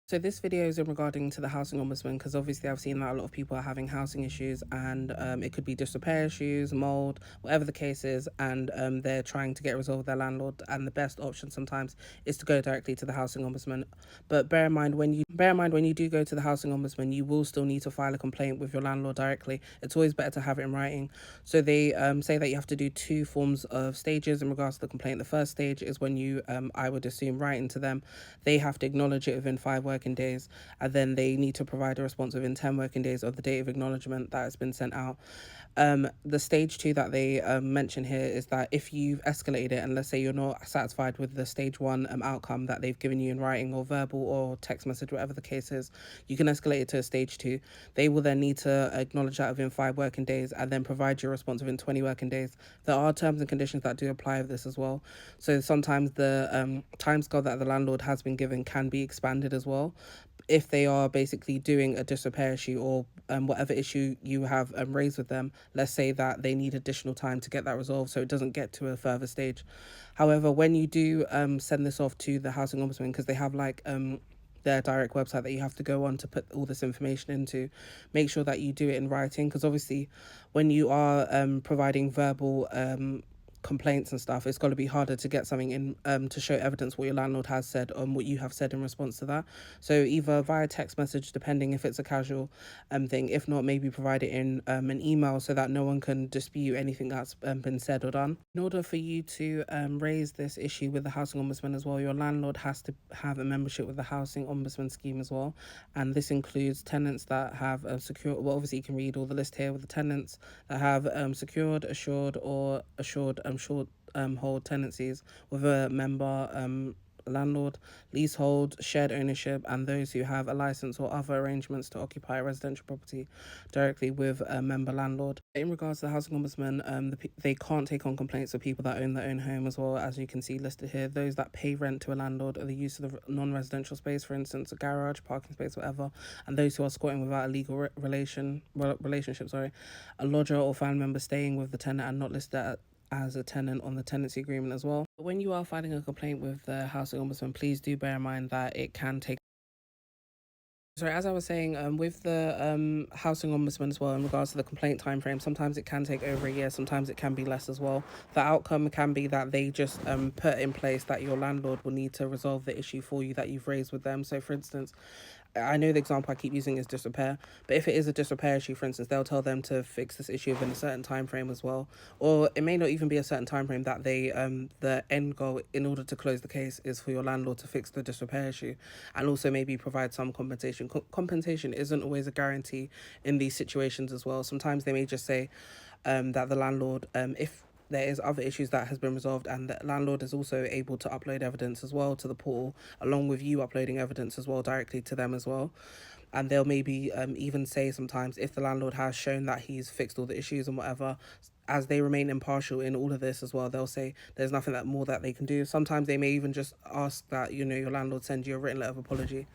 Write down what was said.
So this video is in regarding to the housing ombudsman, because obviously I've seen that a lot of people are having housing issues, and it could be disrepair issues, mold, whatever the case is, and they're trying to get resolved with their landlord. And the best option sometimes is to go directly to the housing ombudsman. But bear in mind when you do go to the housing ombudsman, you will still need to file a complaint with your landlord directly. It's always better to have it in writing. So they say that you have to do two forms of stages in regards to the complaint. The first stage is when you, I would assume, write into them. They have to acknowledge it within 5 working days, and then they need to provide a response within 10 working days of the date of acknowledgement that it's been sent out. The stage two that they mention here is that if you've escalated it, and let's say you're not satisfied with the stage one outcome that they've given you in writing or verbal or text message, whatever the case is, you can escalate it to a stage two. They will then need to acknowledge that within 5 working days and then provide your response within 20 working days. There are terms and conditions that do apply with this as well. So sometimes the timescale that the landlord has been given can be expanded as well, if they are basically doing a disrepair issue or whatever issue you have raised with them. Let's say that they need additional time to get that resolved so it doesn't get to a further stage. However, when you do send this off to the housing ombudsman, because they have like their direct website that you have to go on to put all this information into, make sure that you do it in writing, because obviously when you are providing verbal complaints and stuff, it's got to be harder to get something in to show evidence what your landlord has said and what you have said in response to that. So either via text message, depending if it's a casual thing. If not, maybe provide it in an email so that no one can dispute anything that's been said or done. In order for you to raise this issue with the housing ombudsman as well, your landlord has to have a membership with the housing ombudsman scheme as well, and this includes tenants that have secure, well, obviously you can read all the list here with the tenants that have secured, assured, or assured short hold tenancies with a member landlord, leasehold, shared ownership, and those who have a license or other arrangements to occupy a residential property directly with a member landlord. In regards to the housing ombudsman, they can't take on complaints of people that own their own home as well, as you can see listed here. Those that pay rent to a landlord or the use of the non-residential space, for instance, a garage, parking space, whatever, and those who are squatting without a legal relationship, a lodger or family member staying with the tenant and not listed as a tenant on the tenancy agreement as well. When you are filing a complaint with the housing ombudsman, please do bear in mind that it can take. Sorry, as I was saying, with the housing ombudsman as well, in regards to the complaint time frame, sometimes it can take over a year, sometimes it can be less as well. The outcome can be that they just put in place that your landlord will need to resolve the issue for you that you've raised with them. So for instance, I know the example I keep using is disrepair, but if it is a disrepair issue, for instance, they'll tell them to fix this issue within a certain time frame as well. Or it may not even be a certain time frame that they the end goal in order to close the case is for your landlord to fix the disrepair issue, and also maybe provide some compensation. Compensation isn't always a guarantee in these situations as well. Sometimes they may just say that the landlord, if there is other issues that has been resolved, and the landlord is also able to upload evidence as well to the portal, along with you uploading evidence as well directly to them as well. And they'll maybe even say sometimes, if the landlord has shown that he's fixed all the issues and whatever, as they remain impartial in all of this as well, they'll say there's nothing that more that they can do. Sometimes they may even just ask that, your landlord send you a written letter of apology.